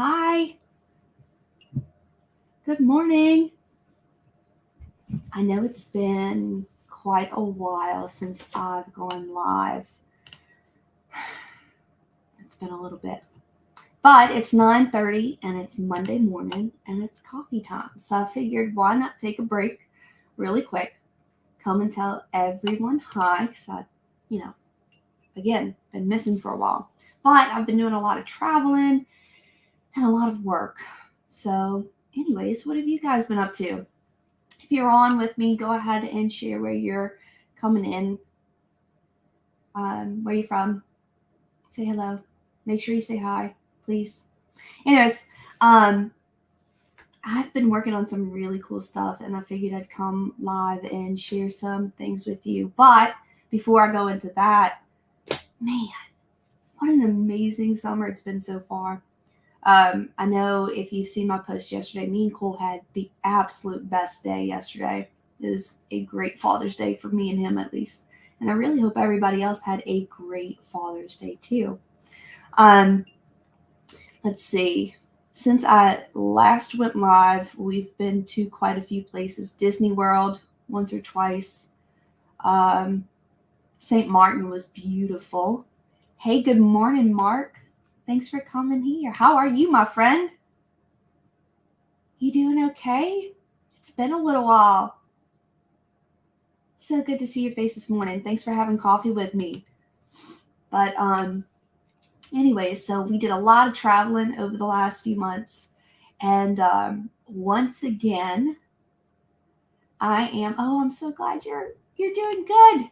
Hi. Good morning. I know it's been quite a while since I've gone live. It's been a little bit. But it's 9:30 and it's Monday morning and it's coffee time. So I figured why not take a break really quick, come and tell everyone hi cuz again, been missing for a while. But I've been doing a lot of traveling and a lot of work. So, anyways, what have you guys been up to? If you're on with me, go ahead and share where you're coming in, where you're from. Say hello. Make sure you say hi, please. Anyways, um, I've been working on some really cool stuff, and I figured I'd come live and share some things with you. But before I go into that, man, what an amazing summer it's been so far. I know if you've seen my post yesterday, me and Cole had the absolute best day yesterday. It was a great Father's Day for me and him, at least. And I really hope everybody else had a great Father's Day, too. Um, let's see. Since I last went live, we've been to quite a few places. Disney World, once or twice. Um, St. Martin was beautiful. Hey, good morning, Mark. Thanks for coming here. How are you, my friend? You doing okay? It's been a little while. So good to see your face this morning. Thanks for having coffee with me. But anyways, so we did a lot of traveling over the last few months. And once again, I'm so glad you're doing good.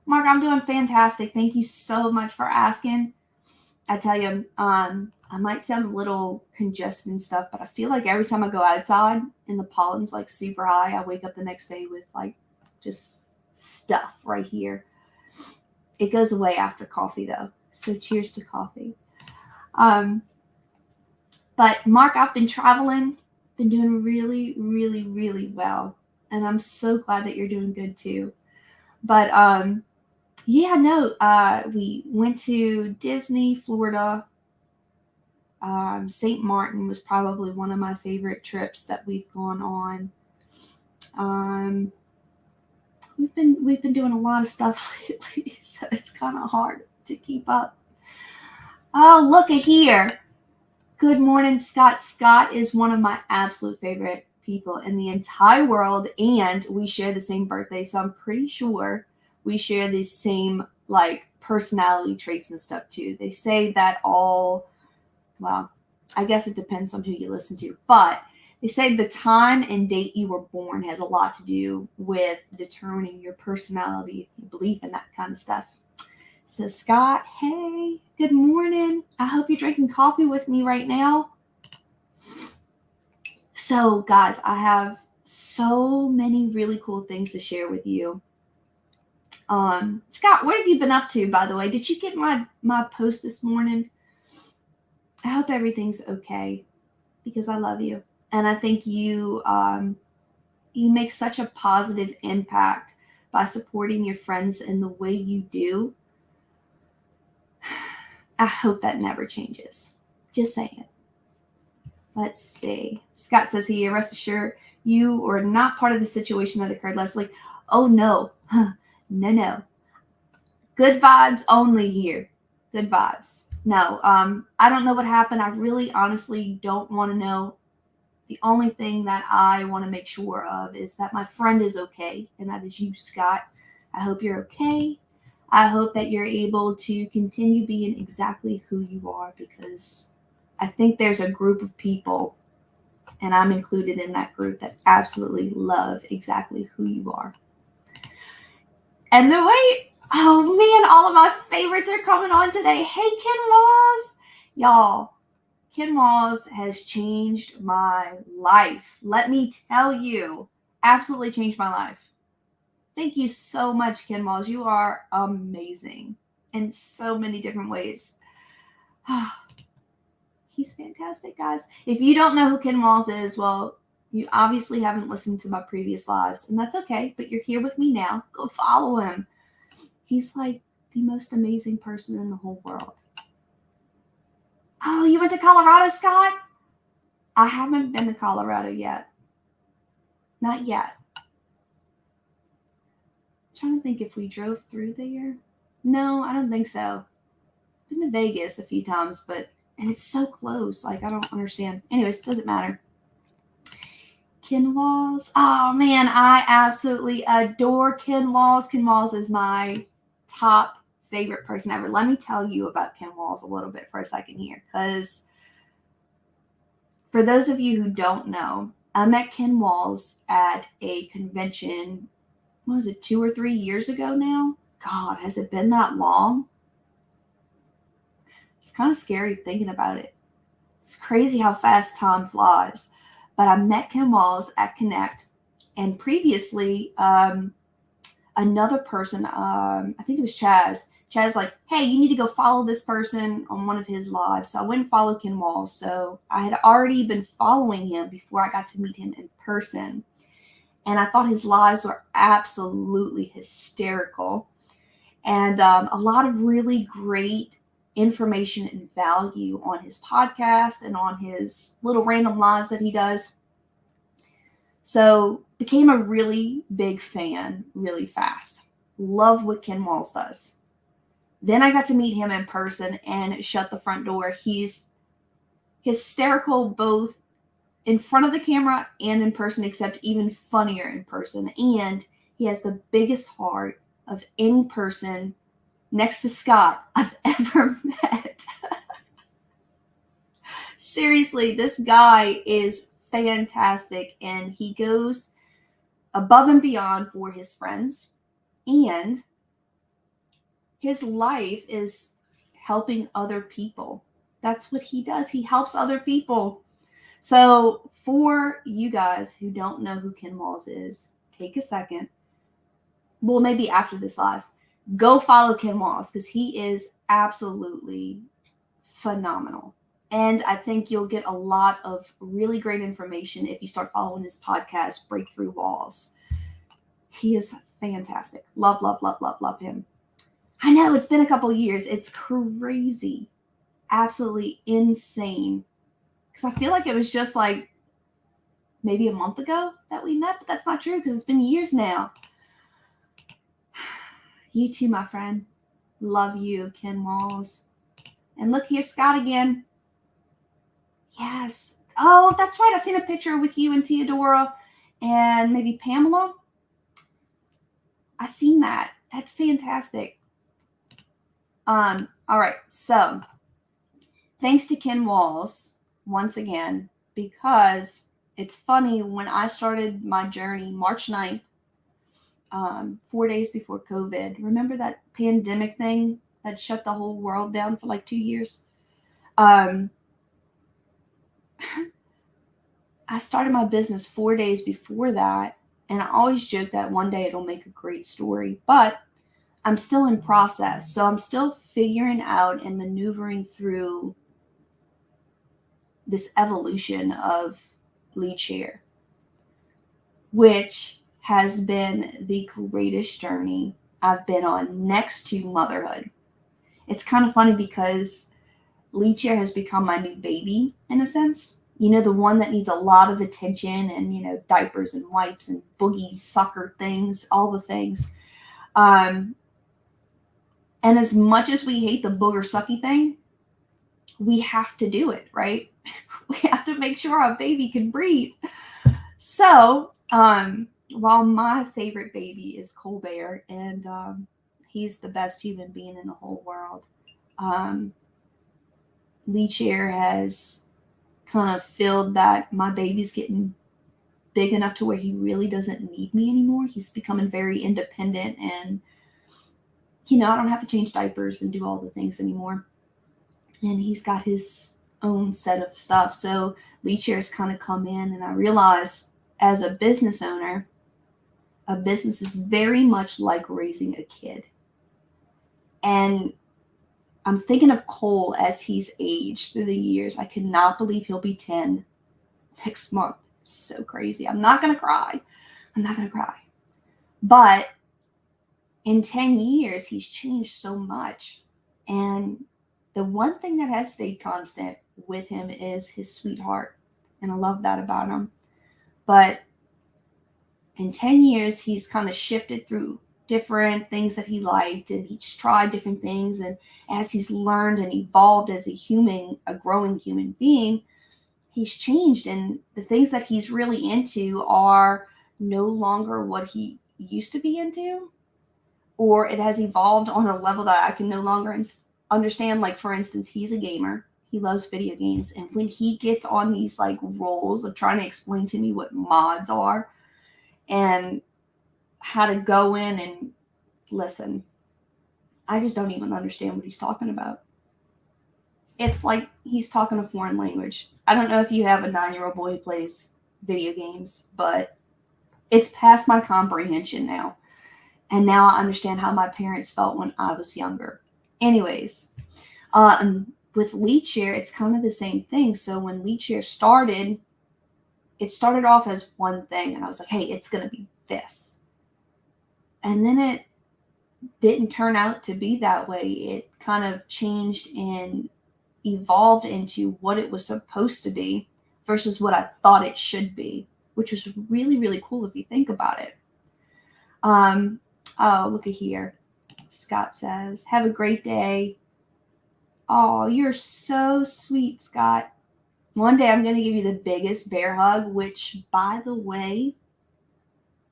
Mark, I'm doing fantastic. Thank you so much for asking. I tell you, I might sound a little congested and stuff, but I feel like every time I go outside and the pollen's like super high, I wake up the next day with like just stuff right here. It goes away after coffee though. So cheers to coffee. But Mark, I've been traveling, been doing really, really, really well. And I'm so glad that you're doing good too. But we went to Disney, Florida. St. Martin was probably one of my favorite trips that we've gone on. We've been doing a lot of stuff lately, so it's kind of hard to keep up. Oh, look at here. Good morning, Scott. Scott is one of my absolute favorite people in the entire world, and we share the same birthday, so I'm pretty sure we share the same like personality traits and stuff too. They say that well, I guess it depends on who you listen to, but they say the time and date you were born has a lot to do with determining your personality if you believe in that kind of stuff. So, Scott, hey, good morning. I hope you're drinking coffee with me right now. So, guys, I have so many really cool things to share with you. Scott, what have you been up to, by the way? Did you get my post this morning? I hope everything's okay because I love you. And I think you make such a positive impact by supporting your friends in the way you do. I hope that never changes. Just saying. Let's see. Scott says here, rest assured, you are not part of the situation that occurred, Leslie. Oh, no. No. Good vibes only here. Good vibes. No, I don't know what happened. I really honestly don't want to know. The only thing that I want to make sure of is that my friend is okay, and that is you, Scott. I hope you're okay. I hope that you're able to continue being exactly who you are, because I think there's a group of people, and I'm included in that group, that absolutely love exactly who you are. And the way, oh man, all of my favorites are coming on today. Hey, Ken Laws. Y'all, Ken Laws has changed my life. Let me tell you, absolutely changed my life. Thank you so much, Ken Laws. You are amazing in so many different ways. He's fantastic, guys. If you don't know who Ken Laws is, well, you obviously haven't listened to my previous lives, and that's okay, but you're here with me now. Go follow him. He's like the most amazing person in the whole world. Oh, you went to Colorado, Scott? I haven't been to Colorado yet. Not yet. I'm trying to think if we drove through there. No, I don't think so. Been to Vegas a few times, and it's so close. Like, I don't understand. Anyways, doesn't matter. Ken Walls. Oh man, I absolutely adore Ken Walls. Ken Walls is my top favorite person ever. Let me tell you about Ken Walls a little bit for a second here, because for those of you who don't know, I met Ken Walls at a convention. What was it, 2 or 3 years ago now? God, has it been that long? It's kind of scary thinking about it. It's crazy how fast time flies. But I met Ken Walls at Connect, and previously, another person, I think it was Chaz. Chaz like, hey, you need to go follow this person on one of his lives. So I went and followed Ken Walls. So I had already been following him before I got to meet him in person. And I thought his lives were absolutely hysterical. And a lot of really great information and value on his podcast and on his little random lives that he does. So became a really big fan really fast. Love what Ken Walls does. Then I got to meet him in person and shut the front door. He's hysterical both in front of the camera and in person, except even funnier in person. And he has the biggest heart of any person next to Scott I've ever met. Seriously, this guy is fantastic, and he goes above and beyond for his friends, and his life is helping other people. That's what he does. He helps other people. So for you guys who don't know who Ken Walls is, take a second. Well, maybe after this live, go follow Ken Walls, because he is absolutely phenomenal. And I think you'll get a lot of really great information if you start following his podcast, Breakthrough Walls. He is fantastic. Love, love, love, love, love him. I know it's been a couple years. It's crazy. Absolutely insane. Because I feel like it was just like maybe a month ago that we met, but that's not true because it's been years now. You too, my friend. Love you, Ken Walls. And look, here's Scott again. Yes. Oh, that's right. I've seen a picture with you and Theodora and maybe Pamela. I've seen that. That's fantastic. All right. So thanks to Ken Walls once again, because it's funny, when I started my journey March 9th, 4 days before COVID, remember that pandemic thing that shut the whole world down for like 2 years? I started my business 4 days before that, and I always joke that one day it'll make a great story, but I'm still in process. So I'm still figuring out and maneuvering through this evolution of Lead Share, which has been the greatest journey I've been on next to motherhood. It's kind of funny because Lead Share has become my new baby in a sense. You know, the one that needs a lot of attention and, you know, diapers and wipes and boogie sucker things, all the things. And as much as we hate the booger sucky thing, we have to do it, right? We have to make sure our baby can breathe. So, while my favorite baby is Colbert, and he's the best human being in the whole world, Lead Share has kind of filled that my baby's getting big enough to where he really doesn't need me anymore. He's becoming very independent, and, you know, I don't have to change diapers and do all the things anymore. And he's got his own set of stuff. So Lead Share has kind of come in, and I realize as a business owner, a business is very much like raising a kid. And I'm thinking of Cole as he's aged through the years. I cannot believe he'll be 10 next month. It's so crazy. I'm not going to cry. But in 10 years, he's changed so much. And the one thing that has stayed constant with him is his sweetheart. And I love that about him. But in 10 years, he's kind of shifted through different things that he liked, and he's tried different things. And as he's learned and evolved as a growing human being, he's changed. And the things that he's really into are no longer what he used to be into, or it has evolved on a level that I can no longer understand. Like, for instance, he's a gamer. He loves video games. And when he gets on these like roles of trying to explain to me what mods are and how to go in and listen, I just don't even understand what he's talking about. It's like he's talking a foreign language. I don't know if you have a 9-year-old boy who plays video games, but it's past my comprehension now. And now I understand how my parents felt when I was younger. Anyways, with LeadShare, it's kind of the same thing. So when LeadShare started, it started off as one thing, and I was like, hey, it's going to be this. And then it didn't turn out to be that way. It kind of changed and evolved into what it was supposed to be versus what I thought it should be, which was really, really cool if you think about it. Oh, look at here. Scott says, have a great day. Oh, you're so sweet, Scott. One day I'm going to give you the biggest bear hug, which, by the way,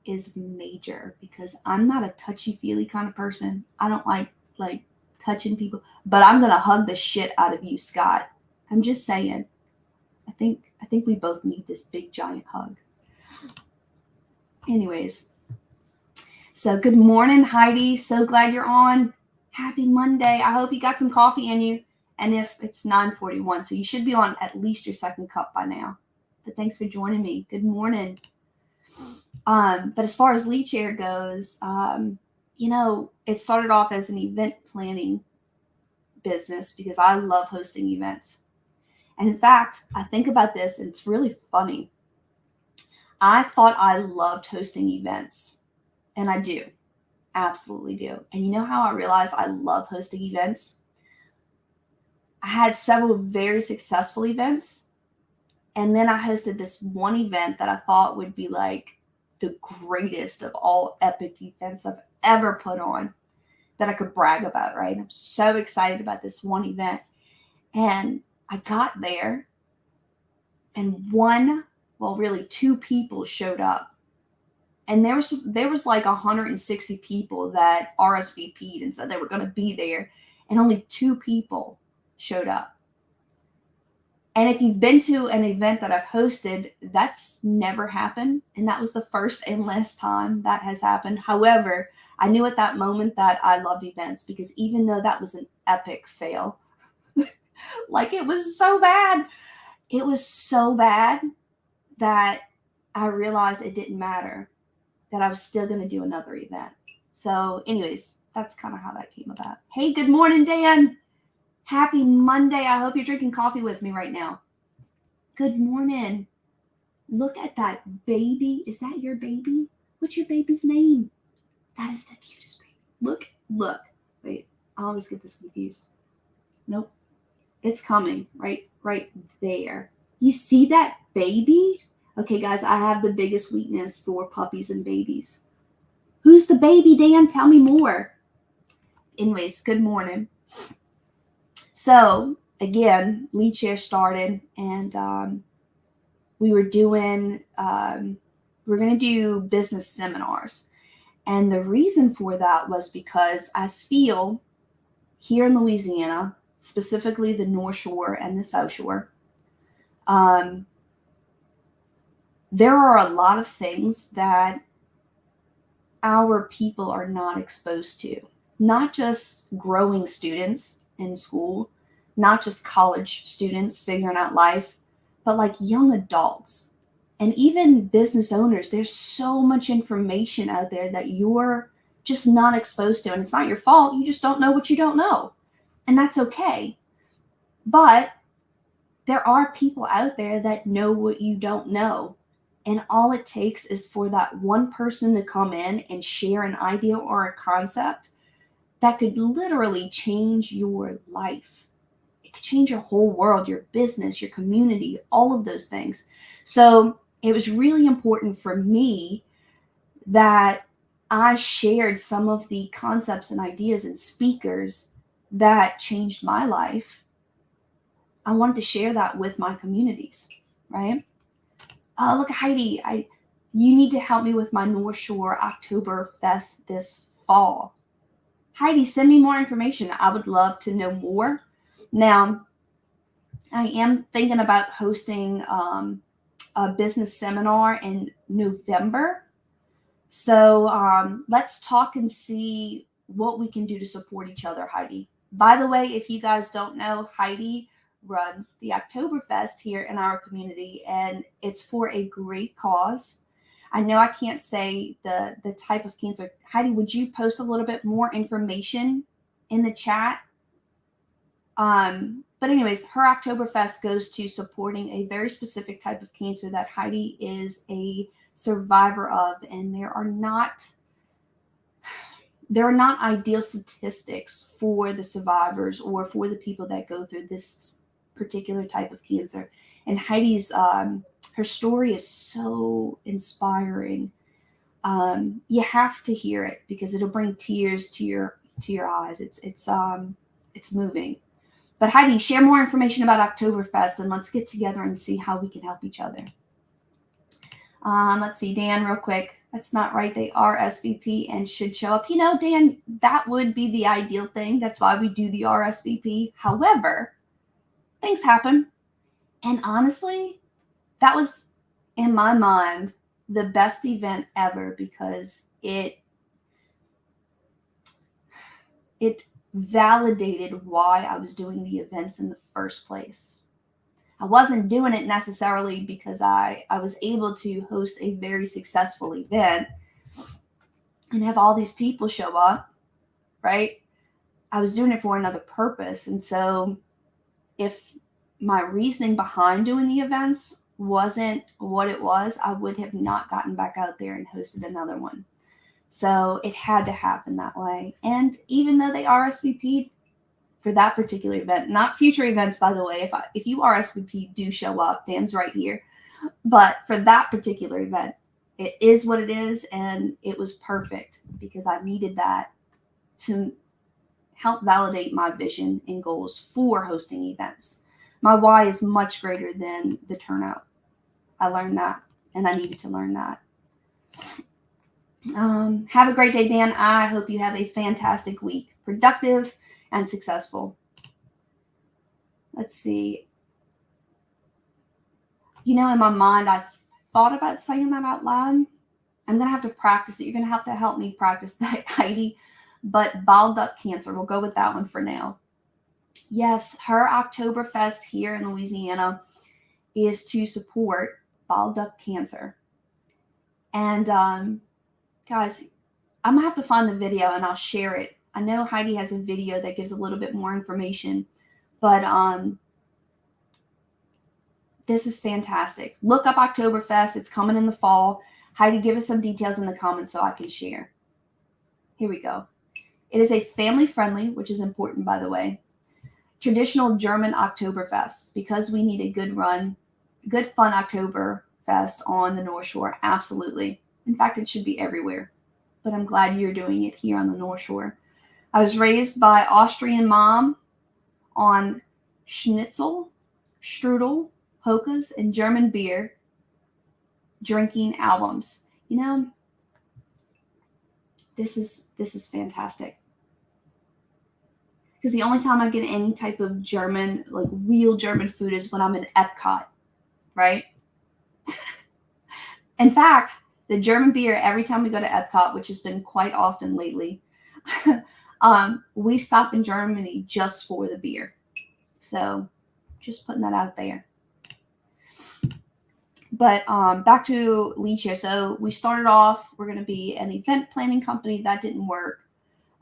is major because I'm not a touchy-feely kind of person. I don't like touching people, but I'm going to hug the shit out of you, Scott. I'm just saying. I think we both need this big, giant hug. Anyways. So good morning, Heidi. So glad you're on. Happy Monday. I hope you got some coffee in you. And if it's 9:41, so you should be on at least your second cup by now. But thanks for joining me. Good morning. But as far as LeadShare goes, it started off as an event planning business because I love hosting events. And in fact, I think about this and it's really funny. I thought I loved hosting events. And I do. Absolutely do. And you know how I realized I love hosting events? I had several very successful events. And then I hosted this one event that I thought would be like the greatest of all epic events I've ever put on that I could brag about, right? I'm so excited about this one event. And I got there and two people showed up. And there was like 160 people that RSVP'd and said they were going to be there. And only 2 people showed up. And if you've been to an event that I've hosted, that's never happened. And that was the first and last time that has happened. However, I knew at that moment that I loved events because even though that was an epic fail, like it was so bad that I realized it didn't matter, that I was still going to do another event. So anyways, that's kind of how that came about. Hey, good morning, Dan. Happy Monday. I hope you're drinking coffee with me right now. Good morning. Look at that baby. Is that your baby? What's your baby's name? That is the cutest baby. Look. Wait, I always get this confused. Nope. It's coming right there. You see that baby? Okay, guys, I have the biggest weakness for puppies and babies. Who's the baby, Dan? Tell me more. Anyways, good morning. So, again, LeadShare started, and we were going to do business seminars. And the reason for that was because I feel here in Louisiana, specifically the North Shore and the South Shore, there are a lot of things that our people are not exposed to. Not just growing students in school, not just college students figuring out life, but like young adults and even business owners. There's so much information out there that you're just not exposed to. And it's not your fault. You just don't know what you don't know. And that's okay. But there are people out there that know what you don't know. And all it takes is for that one person to come in and share an idea or a concept that could literally change your life. it could change your whole world, your business, your community, all of those things. So it was really important for me that I shared some of the concepts and ideas and speakers that changed my life. I wanted to share that with my communities, right? Oh, look, Heidi, you need to help me with my North Shore Oktoberfest this fall. Heidi, send me more information. I would love to know more. Now, I am thinking about hosting a business seminar in November. So let's talk and see what we can do to support each other, Heidi. By the way, if you guys don't know, Heidi runs the Oktoberfest here in our community, and it's for a great cause. I know I can't say the type of cancer. Heidi, would you post a little bit more information in the chat? But anyways, her Oktoberfest goes to supporting a very specific type of cancer that Heidi is a survivor of, and there are not ideal statistics for the survivors or for the people that go through this particular type of cancer. And Heidi's her story is so inspiring. You have to hear it because it'll bring tears to your eyes. It's moving. But Heidi, share more information about Oktoberfest and let's get together and see how we can help each other. Let's see, Dan, real quick. That's not right. They are SVP and should show up. You know, Dan, that would be the ideal thing. That's why we do the RSVP. However, things happen. And honestly, that was, in my mind, the best event ever because it validated why I was doing the events in the first place. I wasn't doing it necessarily because I was able to host a very successful event and have all these people show up, right? I was doing it for another purpose. And so if my reasoning behind doing the events wasn't what it was, I would have not gotten back out there and hosted another one. So it had to happen that way. And even though they RSVP'd for that particular event, not future events, by the way, if you RSVP, do show up. Dan's right here. But for that particular event, it is what it is. And it was perfect because I needed that to help validate my vision and goals for hosting events. My why is much greater than the turnout. I learned that, and I needed to learn that. Have a great day, Dan. I hope you have a fantastic week, productive and successful. Let's see. You know, in my mind, I thought about saying that out loud. I'm going to have to practice it. You're going to have to help me practice that, Heidi. But bile duct cancer, we'll go with that one for now. Yes, her Oktoberfest here in Louisiana is to support bile duct cancer. And guys, I'm going to have to find the video and I'll share it. I know Heidi has a video that gives a little bit more information, but this is fantastic. Look up Oktoberfest. It's coming in the fall. Heidi, give us some details in the comments so I can share. Here we go. It is a family-friendly, which is important, by the way, traditional German Oktoberfest because we need a good fun Oktoberfest on the North Shore. Absolutely. In fact, it should be everywhere. But I'm glad you're doing it here on the North Shore. I was raised by Austrian mom on schnitzel, strudel, hokas, and German beer drinking albums. You know, this is fantastic. Because the only time I get any type of German, like real German food is when I'm in Epcot, right? In fact, the German beer, every time we go to Epcot, which has been quite often lately, we stop in Germany just for the beer. So just putting that out there. But back to Leech here. So we started off, we're going to be an event planning company. That didn't work.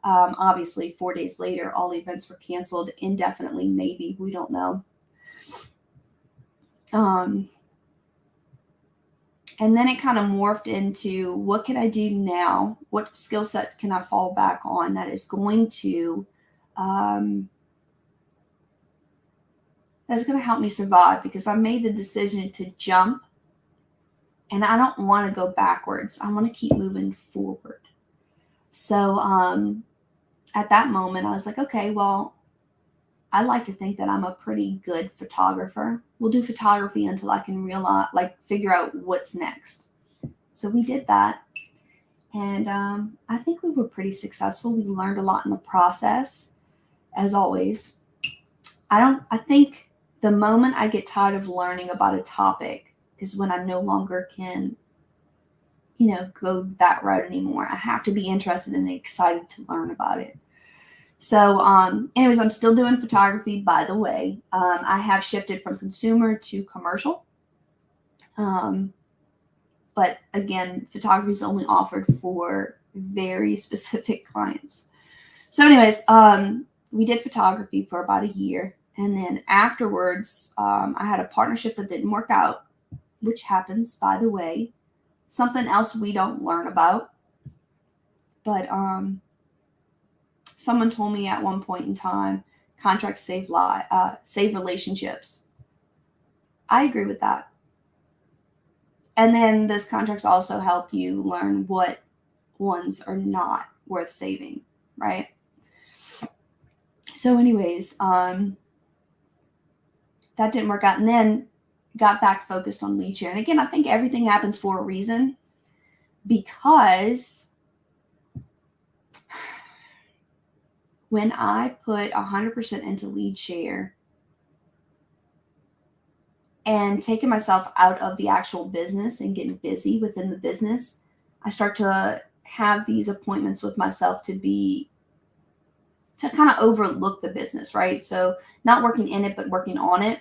Obviously, 4 days later, all events were canceled indefinitely, maybe. We don't know. And then it kind of morphed into what can I do now? What skill set can I fall back on that is going to that's going to help me survive, because I made the decision to jump and I don't want to go backwards. I want to keep moving forward. So at that moment, I was like, okay, well, I like to think that I'm a pretty good photographer. We'll do photography until I can figure out what's next. So we did that. And I think we were pretty successful. We learned a lot in the process, as always. I think the moment I get tired of learning about a topic is when I no longer can, go that route anymore. I have to be interested and excited to learn about it. So, anyways, I'm still doing photography, by the way. I have shifted from consumer to commercial. But again, photography is only offered for very specific clients. So anyways, we did photography for about a year. And then afterwards, I had a partnership that didn't work out, which happens, by the way. Something else we don't learn about. But someone told me at one point in time, contracts save relationships. I agree with that. And then those contracts also help you learn what ones are not worth saving, right? So anyways, that didn't work out. And then got back focused on lead share. And again, I think everything happens for a reason, because when I put 100% into lead share and taking myself out of the actual business and getting busy within the business, I start to have these appointments with myself to kind of overlook the business, right? So not working in it, but working on it.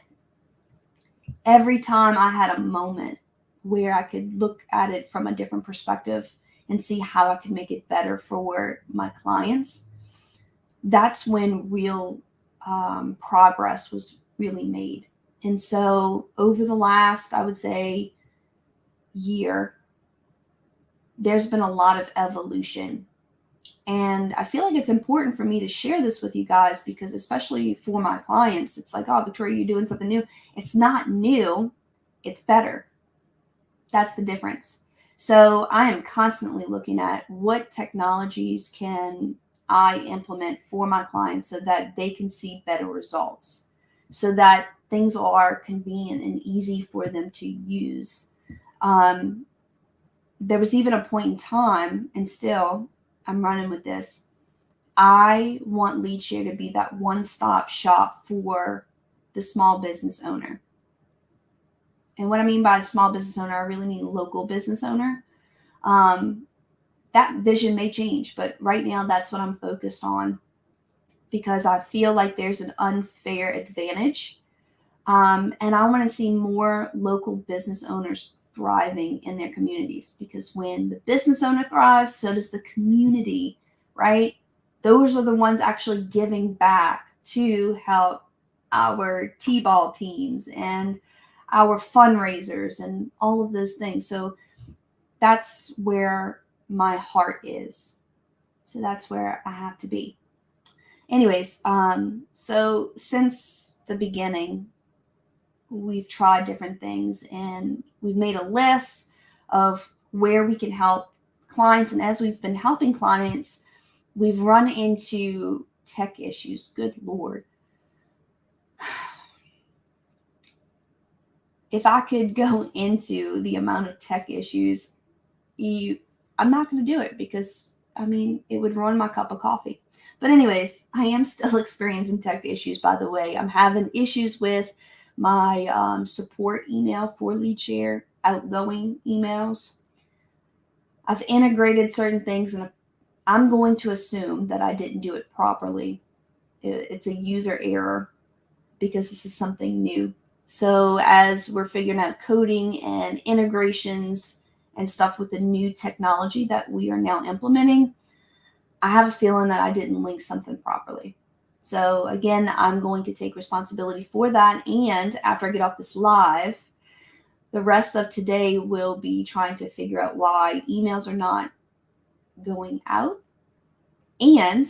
Every time I had a moment where I could look at it from a different perspective and see how I could make it better for my clients, that's when real progress was really made. And so over the last, I would say, year, there's been a lot of evolution. And I feel like it's important for me to share this with you guys, because especially for my clients, it's like, oh, Victoria, you're doing something new. It's not new. It's better. That's the difference. So I am constantly looking at what technologies can I implement for my clients so that they can see better results, so that things are convenient and easy for them to use. There was even a point in time, and still I'm running with this, I want LeadShare to be that one-stop shop for the small business owner. And what I mean by small business owner, I really mean local business owner. That vision may change, but right now that's what I'm focused on, because I feel like there's an unfair advantage. And I want to see more local business owners thriving in their communities, because when the business owner thrives, so does the community, right? Those are the ones actually giving back to help our T-ball teams and our fundraisers and all of those things. So that's where my heart is. So that's where I have to be. Anyways, so since the beginning, we've tried different things and we've made a list of where we can help clients. And as we've been helping clients, we've run into tech issues. Good Lord. If I could go into the amount of tech issues, I'm not going to do it, because, it would ruin my cup of coffee. But anyways, I am still experiencing tech issues, by the way. I'm having issues with my support email for LeadShare, outgoing emails. I've integrated certain things, and I'm going to assume that I didn't do it properly. It's a user error, because this is something new. So as we're figuring out coding and integrations and stuff with the new technology that we are now implementing, I have a feeling that I didn't link something properly. So again, I'm going to take responsibility for that. And after I get off this live, the rest of today will be trying to figure out why emails are not going out and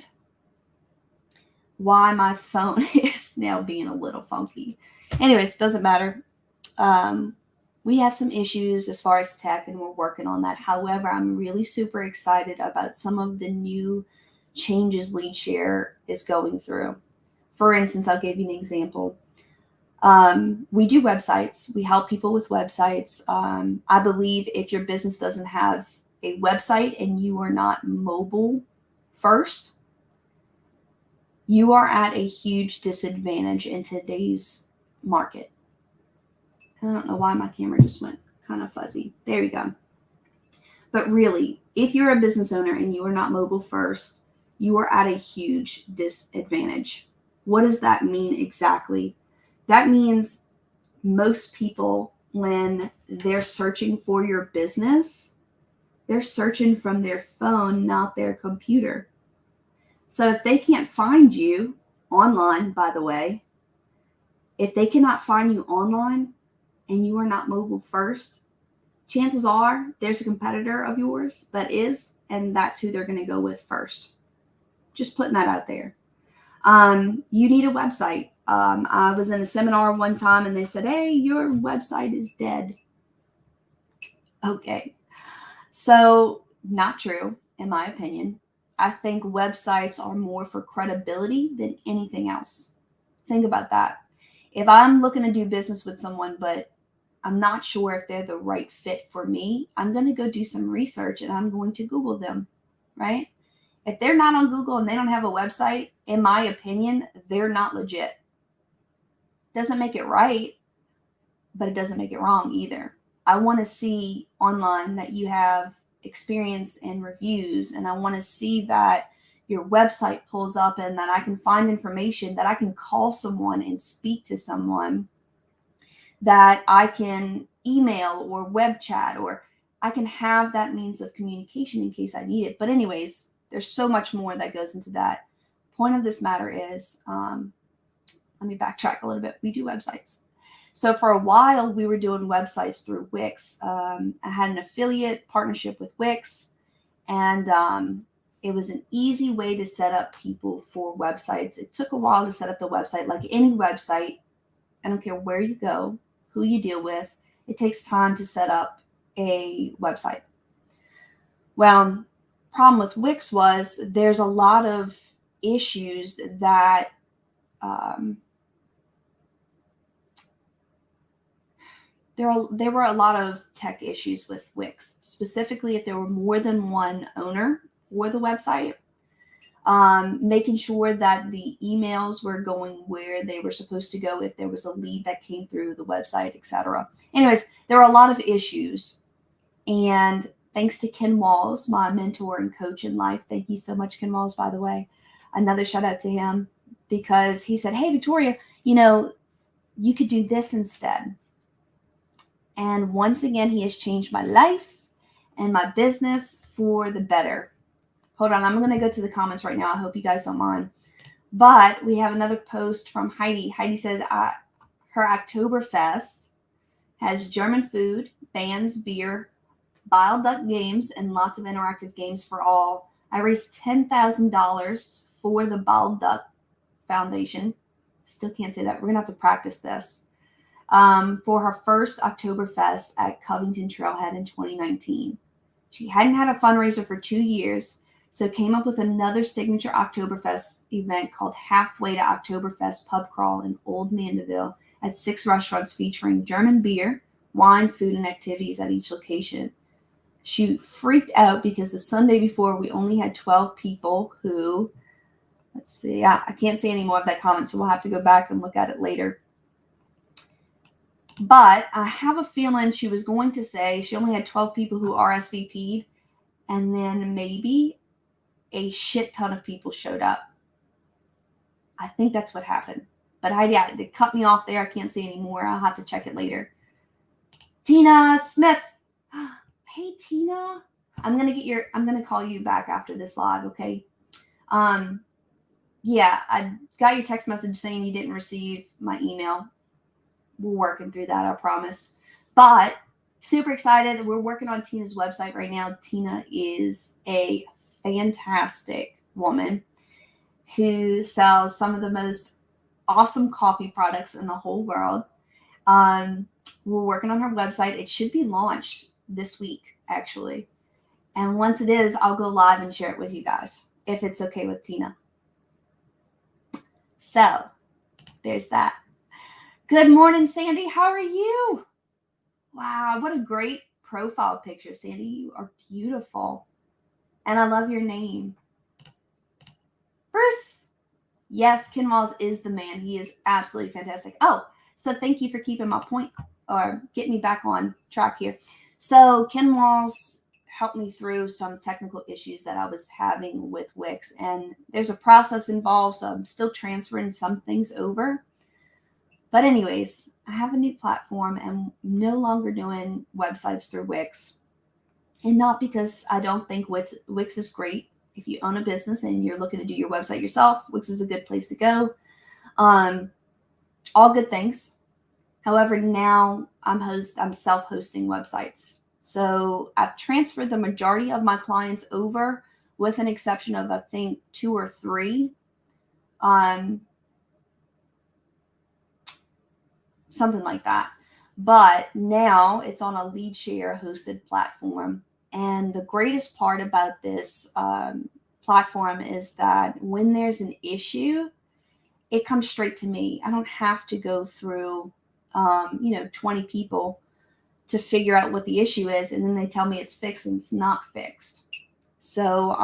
why my phone is now being a little funky. Anyways, doesn't matter. We have some issues as far as tech, and we're working on that. However, I'm really super excited about some of the new changes LeadShare is going through. For instance, I'll give you an example. We do websites. We help people with websites. I believe if your business doesn't have a website and you are not mobile first, you are at a huge disadvantage in today's market. I don't know why my camera just went kind of fuzzy. There we go. But really, if you're a business owner and you are not mobile first, you are at a huge disadvantage. What does that mean exactly? That means most people, when they're searching for your business, they're searching from their phone, not their computer. So if they can't find you online, by the way, if they cannot find you online and you are not mobile first, chances are there's a competitor of yours that is, and that's who they're going to go with first. Just putting that out there. You need a website. I was in a seminar one time and they said, hey, your website is dead. Okay. So not true, in my opinion. I think websites are more for credibility than anything else. Think about that. If I'm looking to do business with someone, but I'm not sure if they're the right fit for me, I'm going to go do some research and I'm going to Google them, right? If they're not on Google and they don't have a website, in my opinion, they're not legit. Doesn't make it right, but it doesn't make it wrong either. I want to see online that you have experience and reviews, and I want to see that your website pulls up and that I can find information, that I can call someone and speak to someone, that I can email or web chat, or I can have that means of communication in case I need it. But anyways, there's so much more that goes into that. Point of this matter is, let me backtrack a little bit. We do websites. So for a while, we were doing websites through Wix. I had an affiliate partnership with Wix, and it was an easy way to set up people for websites. It took a while to set up the website. Like any website, I don't care where you go, who you deal with, it takes time to set up a website. Well, problem with Wix was there's a lot of issues that there were a lot of tech issues with Wix, specifically if there were more than one owner for the website, making sure that the emails were going where they were supposed to go if there was a lead that came through the website, etc. Anyways, there were a lot of issues. And thanks to Ken Walls, my mentor and coach in life. Thank you so much, Ken Walls, by the way. Another shout out to him, because he said, hey, Victoria, you could do this instead. And once again, he has changed my life and my business for the better. Hold on, I'm going to go to the comments right now. I hope you guys don't mind. But we have another post from Heidi. Heidi said her Oktoberfest has German food, bands, beer, Bile Duck games, and lots of interactive games for all. I raised $10,000 for the Bile Duck Foundation. Still can't say that. We're going to have to practice this. For her first Oktoberfest at Covington Trailhead in 2019. She hadn't had a fundraiser for 2 years, so came up with another signature Oktoberfest event called Halfway to Oktoberfest Pub Crawl in Old Mandeville at 6 restaurants featuring German beer, wine, food, and activities at each location. She freaked out because the Sunday before we only had 12 people who, let's see, I can't see any more of that comment, so we'll have to go back and look at it later. But I have a feeling she was going to say she only had 12 people who RSVP'd, and then maybe a shit ton of people showed up. I think that's what happened. But Heidi, they cut me off there. I can't see anymore. I'll have to check it later. Tina Smith. Hey, Tina. I'm gonna call you back after this live, okay? Yeah, I got your text message saying you didn't receive my email. We're working through that, I promise. But super excited. We're working on Tina's website right now. Tina is a fantastic woman who sells some of the most awesome coffee products in the whole world. We're working on her website. It should be launched this week, actually. And once it is, I'll go live and share it with you guys, if it's okay with Tina. So there's that. Good morning, Sandy. How are you? Wow, what a great profile picture, Sandy. You are beautiful. And I love your name. Bruce. Yes, Ken Walls is the man. He is absolutely fantastic. Oh, so thank you for keeping my point or getting me back on track here. So Ken Walls helped me through some technical issues that I was having with Wix. And there's a process involved, so I'm still transferring some things over. But anyways, I have a new platform and no longer doing websites through Wix. And not because I don't think Wix is great. If you own a business and you're looking to do your website yourself, Wix is a good place to go. All good things. However, now I'm self-hosting websites. So I've transferred the majority of my clients over, with an exception of, I think, 2 or 3. Something like that. But now it's on a LeadShare hosted platform. And the greatest part about this platform is that when there's an issue, it comes straight to me. I don't have to go through, 20 people to figure out what the issue is. And then they tell me it's fixed and it's not fixed. So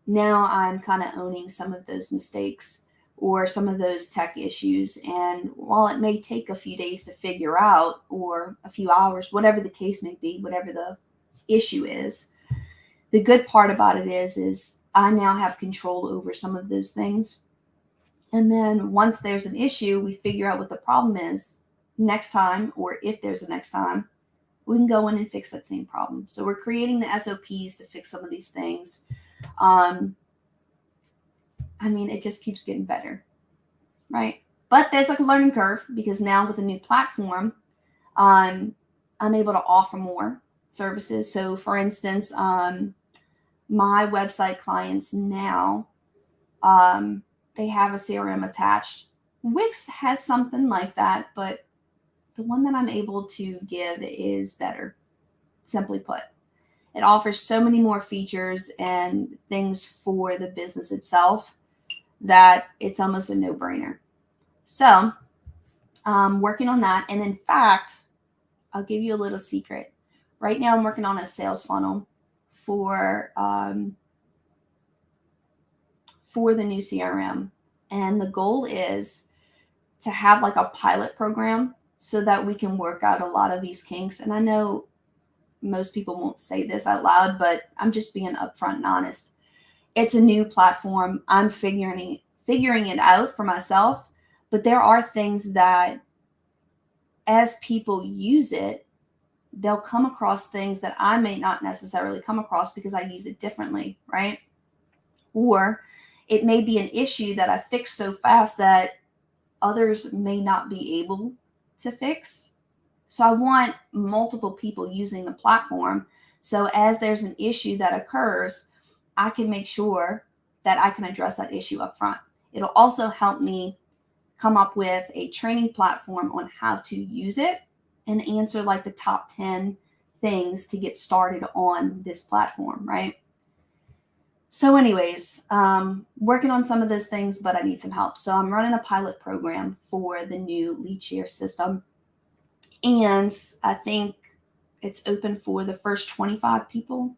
now I'm kind of owning some of those mistakes or some of those tech issues. And while it may take a few days to figure out, or a few hours, whatever the case may be, whatever the issue is, the good part about it is I now have control over some of those things. And then once there's an issue, we figure out what the problem is next time, or if there's a next time, we can go in and fix that same problem. So we're creating the SOPs to fix some of these things. It just keeps getting better, right? But there's like a learning curve, because now with a new platform, I'm able to offer more services. So for instance, my website clients now, they have a CRM attached. Wix has something like that, but the one that I'm able to give is better, simply put. It offers so many more features and things for the business itself that it's almost a no-brainer. So working on that. And in fact, I'll give you a little secret. Right now I'm working on a sales funnel for the new CRM. And the goal is to have like a pilot program so that we can work out a lot of these kinks. And I know most people won't say this out loud, but I'm just being upfront and honest. It's a new platform. I'm figuring it out for myself, but there are things that as people use it, they'll come across things that I may not necessarily come across because I use it differently, right? Or it may be an issue that I fix so fast that others may not be able to fix. So I want multiple people using the platform. So as there's an issue that occurs, I can make sure that I can address that issue up front. It'll also help me come up with a training platform on how to use it and answer like the top 10 things to get started on this platform, right? So anyways, working on some of those things, but I need some help. So I'm running a pilot program for the new LeadShare system. And I think it's open for the first 25 people.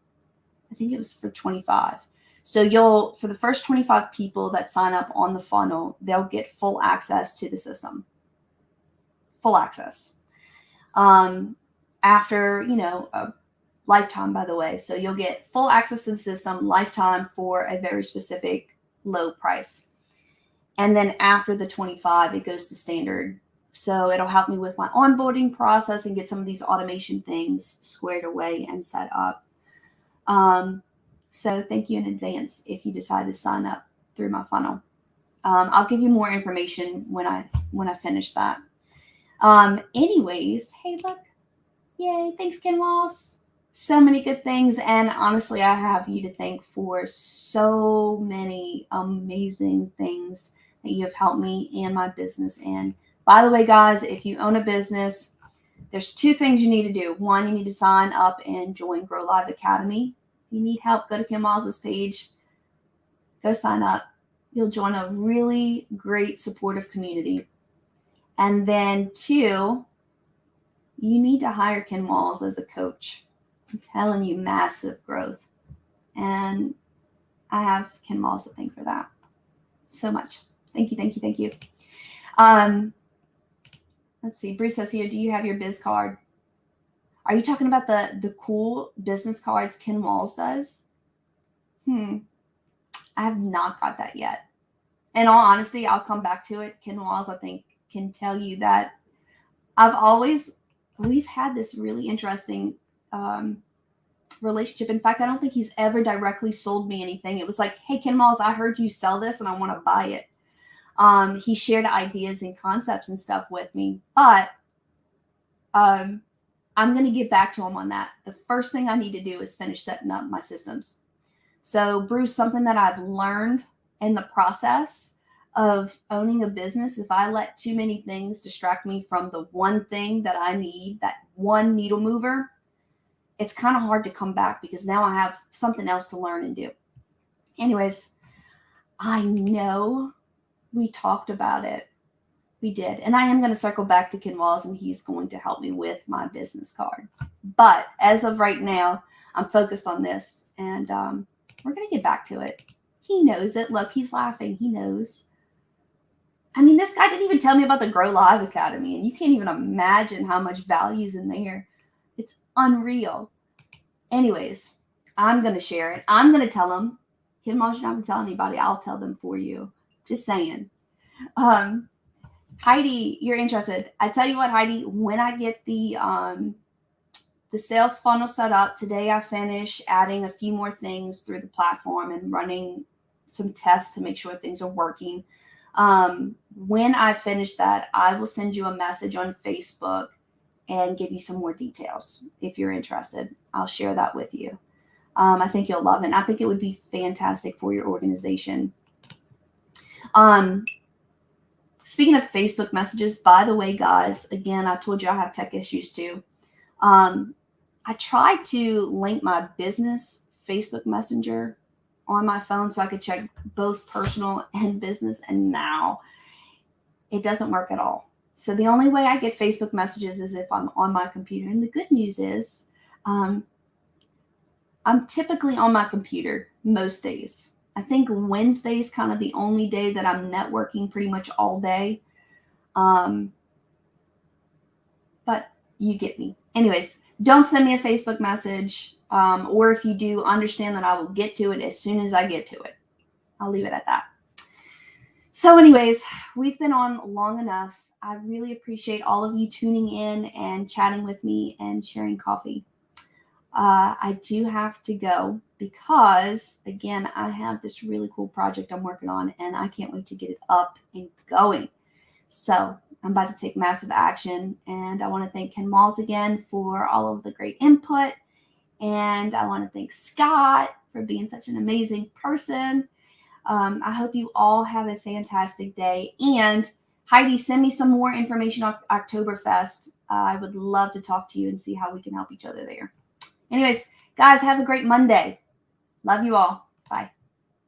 I think it was for 25. So for the first 25 people that sign up on the funnel, they'll get full access to the system. Full access. After, a lifetime, by the way. So you'll get full access to the system, lifetime, for a very specific low price. And then after the 25, it goes to standard. So it'll help me with my onboarding process and get some of these automation things squared away and set up. So thank you in advance if you decide to sign up through my funnel. I'll give you more information when I finish that. Anyways, hey, look. Yay, thanks, Ken Walls. So many good things. And honestly, I have you to thank for so many amazing things that you have helped me and my business. And by the way, guys, if you own a business, there's 2 things you need to do. One, you need to sign up and join Grow Live Academy. If you need help, go to Kim Walls' page. Go sign up. You'll join a really great supportive community. And then 2, you need to hire Ken Walls as a coach. I'm telling you, massive growth. And I have Ken Walls to thank for that so much. Thank you, thank you, thank you. Let's see. Bruce says here, do you have your biz card? Are you talking about the cool business cards Ken Walls does? I have not got that yet. In all honesty, I'll come back to it. Ken Walls, I think, can tell you that we've had this really interesting relationship. In fact, I don't think he's ever directly sold me anything. It was like, hey, Ken Walls, I heard you sell this and I want to buy it. He shared ideas and concepts and stuff with me, but I'm going to get back to him on that. The first thing I need to do is finish setting up my systems. So, Bruce, something that I've learned in the process of owning a business, if I let too many things distract me from the one thing that I need, that one needle mover, it's kind of hard to come back because now I have something else to learn and do. Anyways, I know we talked about it. We did. And I am going to circle back to Ken Walls, and he's going to help me with my business card. But as of right now, I'm focused on this, and we're going to get back to it. He knows it. Look, he's laughing. He knows. I mean, this guy didn't even tell me about the Grow Live Academy, and you can't even imagine how much value is in there. It's unreal. Anyways, I'm going to share it. I'm going to tell him. Ken Walls, you don't have to tell anybody. I'll tell them for you. Just saying. Heidi, you're interested. I tell you what, Heidi, when I get the sales funnel set up, today I finish adding a few more things through the platform and running some tests to make sure things are working. When I finish that, I will send you a message on Facebook and give you some more details. If you're interested, I'll share that with you. I think you'll love it. And I think it would be fantastic for your organization. Speaking of Facebook messages, by the way, guys, again, I told you I have tech issues too. I tried to link my business Facebook Messenger on my phone so I could check both personal and business, and now it doesn't work at all. So the only way I get Facebook messages is if I'm on my computer. And the good news is I'm typically on my computer most days. I think Wednesday is kind of the only day that I'm networking pretty much all day. But you get me. Anyways, don't send me a Facebook message. Or if you do, understand that I will get to it as soon as I get to it. I'll leave it at that. So anyways, we've been on long enough. I really appreciate all of you tuning in and chatting with me and sharing coffee. I do have to go because, again, I have this really cool project I'm working on, and I can't wait to get it up and going. So I'm about to take massive action, and I want to thank Ken Walls again for all of the great input, and I want to thank Scott for being such an amazing person. I hope you all have a fantastic day, and Heidi, send me some more information on Oktoberfest. I would love to talk to you and see how we can help each other there. Anyways, guys, have a great Monday. Love you all.